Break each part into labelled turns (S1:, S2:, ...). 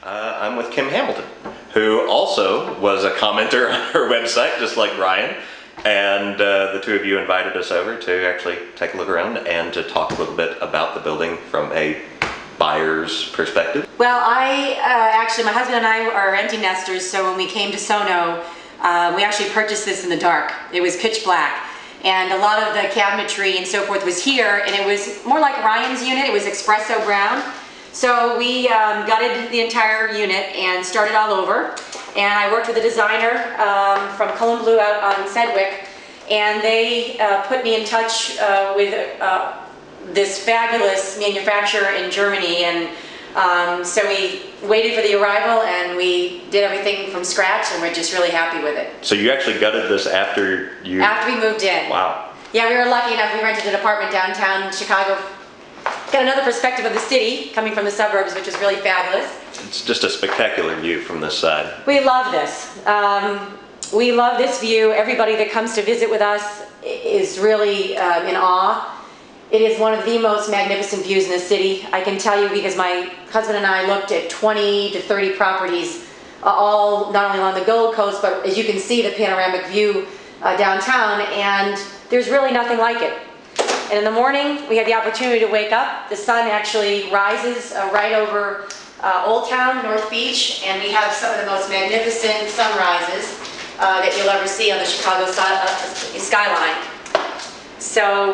S1: I'm with Kim Hamilton, who also was a commenter on her website, just like Ryan. And the two of you invited us over to actually take a look around and to talk a little bit about the building from a buyer's perspective.
S2: Well, actually, my husband and I are empty nesters, so when we came to SoNo, we actually purchased this in the dark. It was pitch black. And a lot of the cabinetry and so forth was here, and it was more like Ryan's unit. It was espresso brown. So we gutted the entire unit and started all over. And I worked with a designer from Cullen Blue out on Sedgwick, and they put me in touch with this fabulous manufacturer in Germany. And so we waited for the arrival, and we did everything from scratch, and we're just really happy with it.
S1: So you actually gutted this after you...
S2: After we moved in.
S1: Wow.
S2: Yeah, we were lucky enough. We rented an apartment downtown Chicago. Got another perspective of the city, coming from the suburbs, which is really fabulous.
S1: It's just a spectacular view from this side.
S2: We love this. We love this view. Everybody that comes to visit with us is really in awe. It is one of the most magnificent views in the city. I can tell you because my husband and I looked at 20 to 30 properties, all not only along the Gold Coast, but as you can see, the panoramic view downtown, and there's really nothing like it. And in the morning, we had the opportunity to wake up. The sun actually rises right over Old Town, North Beach, and we have some of the most magnificent sunrises that you'll ever see on the Chicago skyline. So,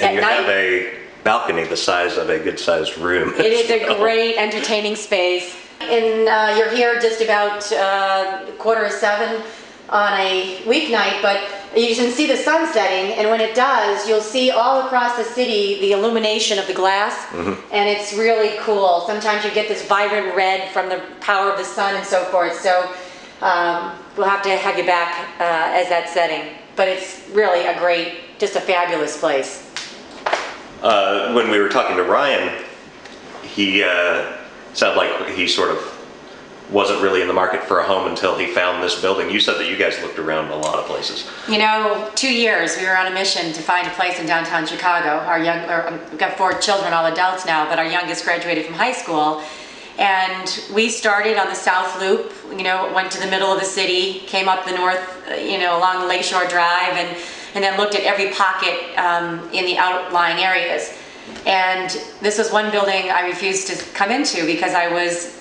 S1: and you have a balcony the size of a good-sized room.
S2: It is a great entertaining space. And you're here just about 6:45 on a weeknight, but you can see the sun setting, and when it does, you'll see all across the city the illumination of the glass, and it's really cool. Sometimes you get this vibrant red from the power of the sun and so forth, so we'll have to have you back as that setting. But it's really a great, just a fabulous place.
S1: When we were talking to Ryan, he sounded like he sort of wasn't really in the market for a home until he found this building. You said that you guys looked around a lot of places.
S2: You know, 2 years we were on a mission to find a place in downtown Chicago. We've got 4 children, all adults now, but our youngest graduated from high school. And we started on the South Loop, you know, went to the middle of the city, came up the north, you know, along Lakeshore Drive, and then looked at every pocket in the outlying areas. And this was one building I refused to come into because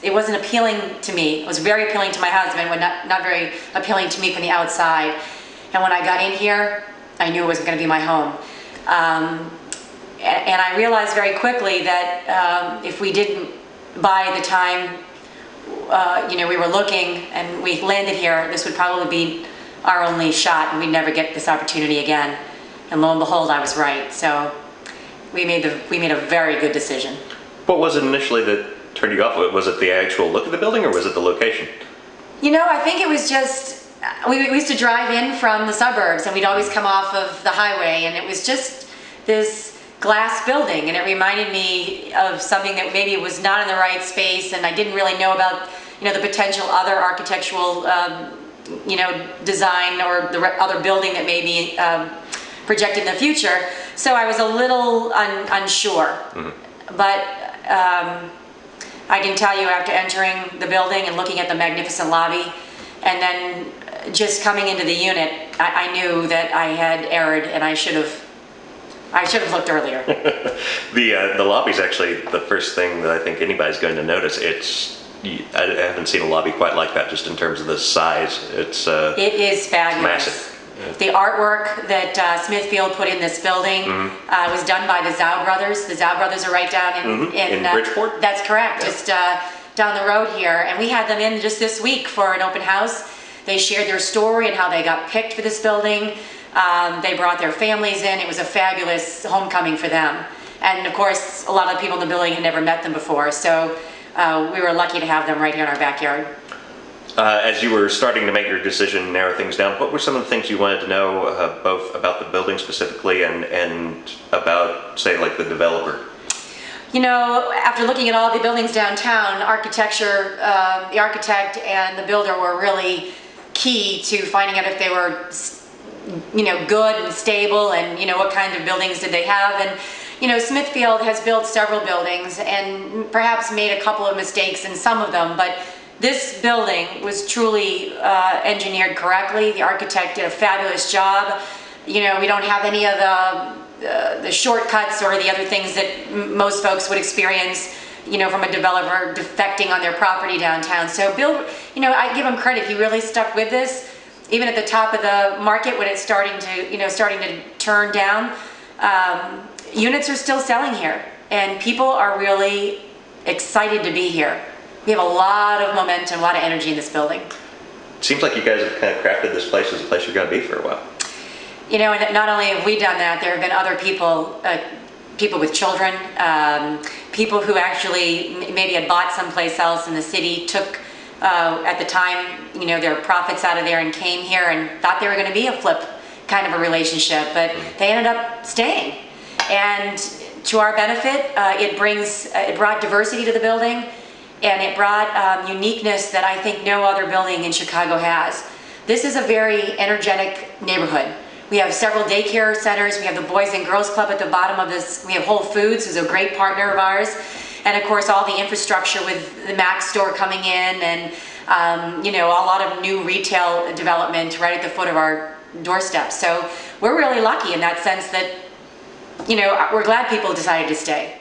S2: it wasn't appealing to me. It was very appealing to my husband, but not very appealing to me from the outside. And when I got in here, I knew it wasn't going to be my home. And I realized very quickly that if we didn't buy the time, you know, we were looking and we landed here, this would probably be our only shot, and we'd never get this opportunity again. And lo and behold, I was right. So we made a very good decision.
S1: What was it initially that turned you off? Was it the actual look of the building, or was it the location?
S2: You know, I think it was just, we used to drive in from the suburbs, and we'd always come off of the highway, and it was just this glass building, and it reminded me of something that maybe was not in the right space, and I didn't really know about, you know, the potential other architectural, you know, design or the other building that may be projected in the future. So I was a little unsure. But I can tell you, after entering the building and looking at the magnificent lobby, and then just coming into the unit, I knew that I had erred, and I should have looked earlier.
S1: The lobby's actually the first thing that I think anybody's going to notice. I haven't seen a lobby quite like that, just in terms of the size. It is
S2: fabulous.
S1: Massive.
S2: The artwork that Smithfield put in this building was done by the Zhao brothers. The Zhao brothers are right down in
S1: Bridgeport?
S2: That's correct, just down the road here. And we had them in just this week for an open house. They shared their story and how they got picked for this building. They brought their families in. It was a fabulous homecoming for them. And of course, a lot of the people in the building had never met them before, so we were lucky to have them right here in our backyard.
S1: As you were starting to make your decision, narrow things down, what were some of the things you wanted to know, both about the building specifically and about, say, like the developer?
S2: You know, after looking at all the buildings downtown, architecture, the architect and the builder were really key to finding out if they were, you know, good and stable, and, you know, what kind of buildings did they have. And, Smithfield has built several buildings and perhaps made a couple of mistakes in some of them, but this building was truly engineered correctly. The architect did a fabulous job. We don't have any of the shortcuts or the other things that most folks would experience, from a developer defecting on their property downtown. So Bill, I give him credit. He really stuck with this, even at the top of the market when it's starting to turn down. Units are still selling here, and people are really excited to be here. We have a lot of momentum, a lot of energy in this building.
S1: Seems like you guys have kind of crafted this place as a place you're going to be for a while.
S2: And not only have we done that, there have been other people, people with children, people who actually maybe had bought someplace else in the city, took at the time, their profits out of there and came here and thought they were going to be a flip kind of a relationship, but they ended up staying. And to our benefit, it brought diversity to the building, and it brought uniqueness that I think no other building in Chicago has. This is a very energetic neighborhood. We have several daycare centers. We have the Boys and Girls Club at the bottom of this. We have Whole Foods, who's a great partner of ours. And of course, all the infrastructure with the Mac store coming in and, a lot of new retail development right at the foot of our doorstep. So we're really lucky in that sense that, we're glad people decided to stay.